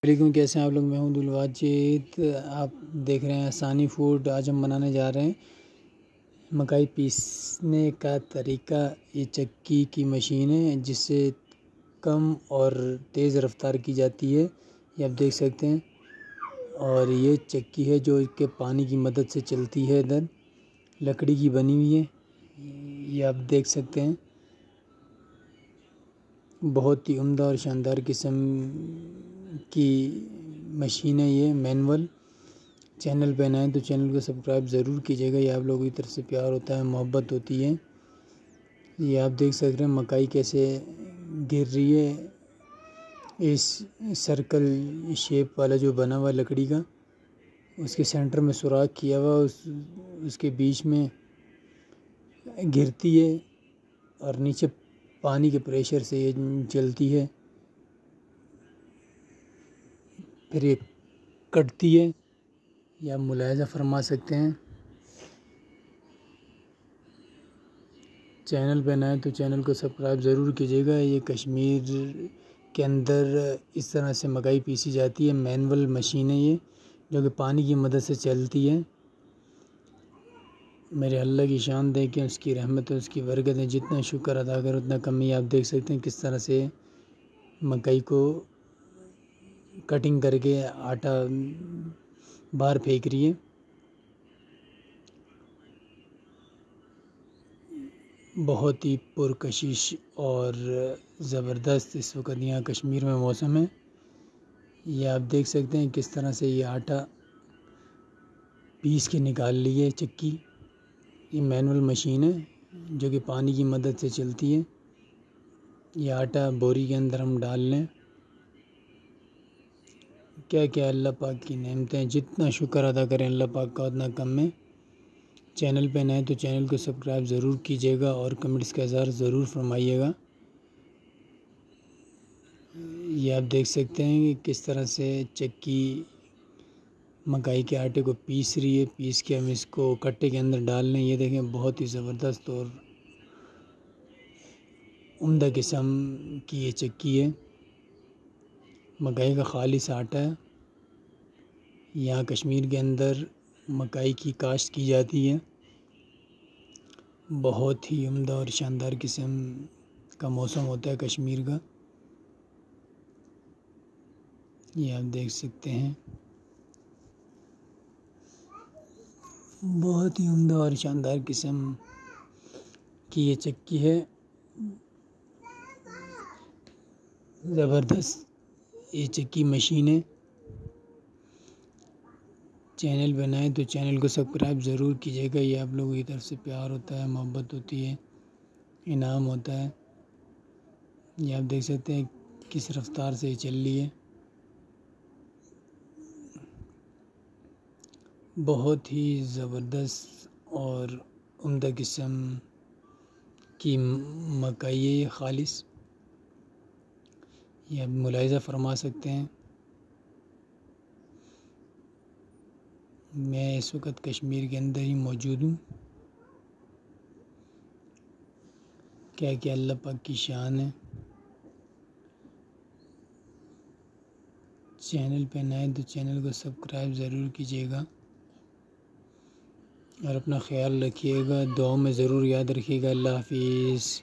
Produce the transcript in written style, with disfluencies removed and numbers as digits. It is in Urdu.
علیکم، کیسے ہیں آپ لوگ؟ میں ہوں دلواجید، آپ دیکھ رہے ہیں آسانی فوڈ۔ آج ہم بنانے جا رہے ہیں مکئی پیسنے کا طریقہ۔ یہ چکی کی مشین ہے جس سے کم اور تیز رفتار کی جاتی ہے، یہ آپ دیکھ سکتے ہیں۔ اور یہ چکی ہے جو کہ پانی کی مدد سے چلتی ہے، ادھر لکڑی کی بنی ہوئی ہے، یہ آپ دیکھ سکتے ہیں۔ بہت ہی عمدہ اور شاندار قسم کی مشین ہے یہ، مینول۔ چینل پہ نئے تو چینل کو سبسکرائب ضرور کیجیے گا، یہ آپ لوگوں کی طرف سے پیار ہوتا ہے، محبت ہوتی ہے۔ یہ آپ دیکھ سکتے ہیں مکئی کیسے گر رہی ہے۔ اس سرکل شیپ والا جو بنا ہوا لکڑی کا، اس کے سینٹر میں سوراخ کیا ہوا، اس کے بیچ میں گرتی ہے اور نیچے پانی کے پریشر سے یہ چلتی ہے، پھر یہ کٹتی ہے، یہ آپ ملاحظہ فرما سکتے ہیں۔ چینل پہ نئے تو چینل کو سبسکرائب ضرور کیجیے گا۔ یہ کشمیر کے اندر اس طرح سے مکئی پیسی جاتی ہے، مینول مشین ہے یہ، جو کہ پانی کی مدد سے چلتی ہے۔ میرے اللہ کی شان دیکھیں، اس کی رحمت ہے، اس کی برکت ہے، جتنا شکر ادا کرو اتنا کم ہے۔ آپ دیکھ سکتے ہیں کس طرح سے مکئی کو کٹنگ کر کے آٹا باہر پھینک رہی ہے۔ بہت ہی پرکشش اور زبردست اس وقت یہاں کشمیر میں موسم ہے۔ یہ آپ دیکھ سکتے ہیں کس طرح سے یہ آٹا پیس کے نکال لی ہے چکی۔ یہ مینول مشین ہے جو کہ پانی کی مدد سے چلتی ہے۔ یہ آٹا بوری کے اندر ہم ڈال لیں۔ کیا کیا اللہ پاک کی نعمتیں، جتنا شکر ادا کریں اللہ پاک کا اتنا کم ہے۔ چینل پہ نئے تو چینل کو سبسکرائب ضرور کیجیے گا اور کمنٹس کا اظہار ضرور فرمائیے گا۔ یہ آپ دیکھ سکتے ہیں کہ کس طرح سے چکی مکئی کے آٹے کو پیس رہی ہے، پیس کے ہم اس کو کٹے کے اندر ڈال لیں۔ یہ دیکھیں بہت ہی زبردست اور عمدہ قسم کی یہ چکی ہے، مکئی کا خالص آٹا ہے۔ یہاں کشمیر کے اندر مکئی کی کاشت کی جاتی ہے، بہت ہی عمدہ اور شاندار قسم کا موسم ہوتا ہے کشمیر کا، یہ آپ دیکھ سکتے ہیں۔ بہت ہی عمدہ اور شاندار قسم کی یہ چکی ہے، زبردست یہ چکی مشین ہے۔ چینل پہ نئے تو چینل کو سبسکرائب ضرور کیجیے گا، یہ آپ لوگوں کی طرف سے پیار ہوتا ہے، محبت ہوتی ہے، انعام ہوتا ہے۔ یہ آپ دیکھ سکتے ہیں کس رفتار سے یہ چل رہی ہے، بہت ہی زبردست اور عمدہ قسم کی مکئی ہے یہ خالص، یہ آپ ملاحظہ فرما سکتے ہیں۔ میں اس وقت کشمیر کے اندر ہی موجود ہوں، کیا کہ اللہ پاک کی شان ہے۔ چینل پہ نئے تو چینل کو سبسکرائب ضرور کیجیے گا اور اپنا خیال رکھیے گا، دعاؤں میں ضرور یاد رکھیے گا۔ اللہ حافظ۔